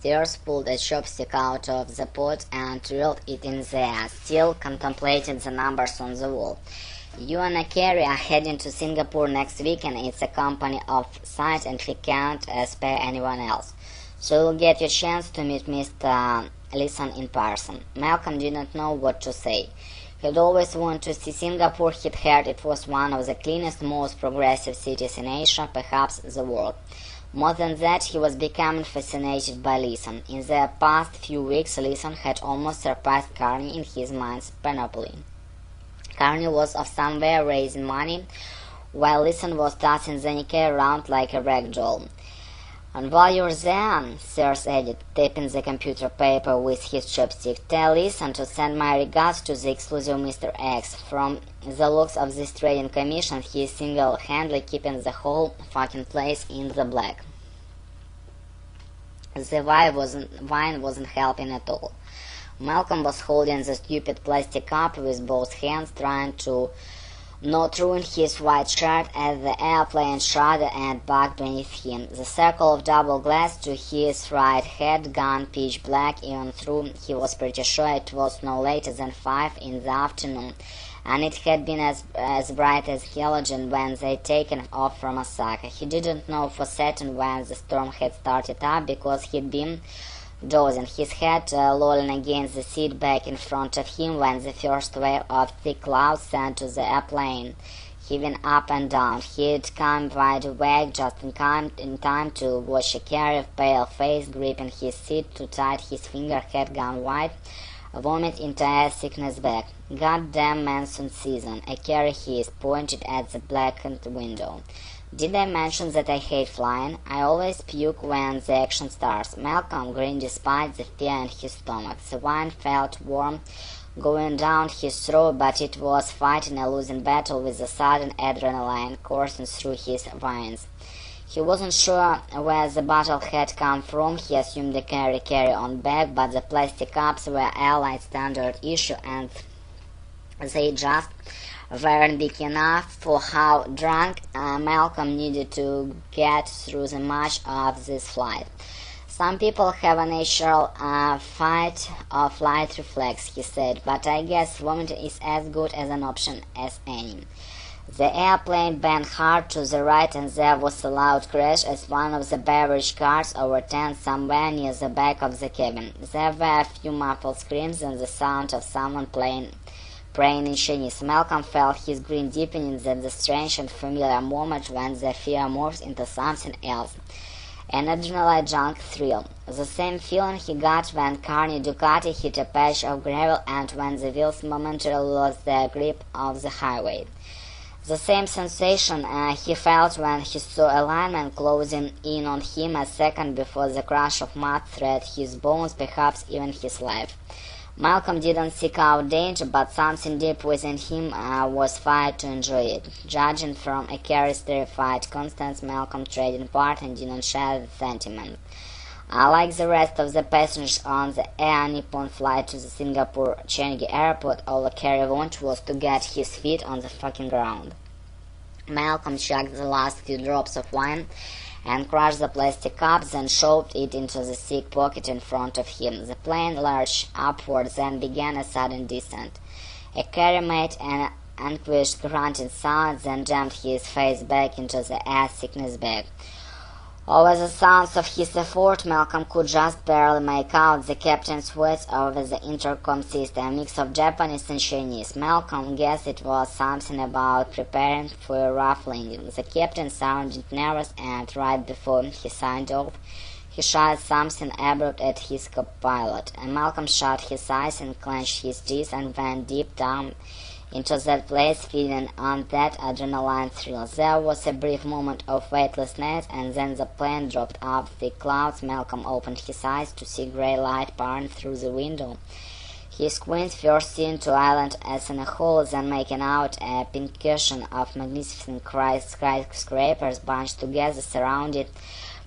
Tears pulled a chopstick out of the pot and drilled it in the air, still contemplating the numbers on the wall. "You and Carrie are heading to Singapore next week, and it's a company of sight, and he can't spare anyone else. So you'll get your chance to meet Mr. Leeson in person." Malcolm didn't know what to say. He'd always wanted to see Singapore. He'd heard it was one of the cleanest, most progressive cities in Asia, perhaps the world. More than that, he was becoming fascinated by Leeson. In the past few weeks, Leeson had almost surpassed Carney in his mind's panoply. Carney was off somewhere raising money, while Leeson was tossing the Nikkei around like a rag doll. "And while you're there," Sears added, tapping the computer paper with his chopstick, "tell Leeson to send my regards to the exclusive Mr. X. From the looks of this trading commission, he is single-handedly keeping the whole fucking place in the black." The wine wasn't helping at all. Malcolm was holding the stupid plastic cup with both hands, trying to not ruin his white shirt as the airplane shuddered and bugged beneath him. The circle of double glass to his right had gone pitch black, even though he was pretty sure it was no later than 5 in the afternoon, and it had been as bright as halogen when they'd taken off from Osaka. He didn't know for certain when the storm had started up, because he'd been dozing, his head lolling against the seat back in front of him when the first wave of thick clouds sent to the airplane, heaving up and down. He'd come wide awake just in time to watch a Carrie's pale face gripping his seat too tight. His finger had gone white, vomit into a sickness bag. "Goddamn monsoon season," a Carrie hissed, pointed at the blackened window. "Did I mention that I hate flying? I always puke when the action starts." Malcolm grinned despite the fear in his stomach. The wine felt warm going down his throat, but it was fighting a losing battle with the sudden adrenaline coursing through his veins. He wasn't sure where the bottle had come from. He assumed the carry-on bag, but the plastic cups were airline standard issue, and they just weren't big enough for how drunk Malcolm needed to get through the much of this flight. "Some people have a natural fight or flight reflex," he said, "but I guess vomiting is as good as an option as any." The airplane bent hard to the right, and there was a loud crash as one of the beverage cars overturned somewhere near the back of the cabin. There were a few muffled screams and the sound of someone praying in Chinese. Malcolm felt his grin deepening at the strange and familiar moment when the fear morphs into something else, an adrenaline-junk thrill. The same feeling he got when Carney Ducati hit a patch of gravel and when the wheels momentarily lost their grip of the highway. The same sensation he felt when he saw a lineman closing in on him a second before the crush of mud thread his bones, perhaps even his life. Malcolm didn't seek out danger, but something deep within him was fired to enjoy it. Judging from a Carrie's terrified constance, Malcolm traded part and didn't share the sentiment. Like the rest of the passengers on the Air Nippon flight to the Singapore Changi airport, all Carrie wanted was to get his feet on the fucking ground. Malcolm chugged the last few drops of wine and crushed the plastic cup, then shoved it into the thick pocket in front of him. The plane lurched upward, then began a sudden descent. A Carrie made an anguished grunting sound, then jammed his face back into the air sickness bag. Over the sounds of his effort, Malcolm could just barely make out the captain's words over the intercom system, a mix of Japanese and Chinese. Malcolm guessed it was something about preparing for a rough landing. The captain sounded nervous, and right before he signed off, he shouted something abrupt at his co-pilot. And Malcolm shut his eyes and clenched his teeth and went deep down into that place, feeding on that adrenaline thrill. There was a brief moment of weightlessness, and then the plane dropped off thick clouds. Malcolm opened his eyes to see grey light pouring through the window. He squinted, first seeing two islands as in a whole, then making out a pincushion of magnificent skyscrapers bunched together, surrounded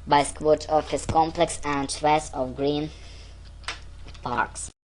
by squat office complex and swaths of green parks.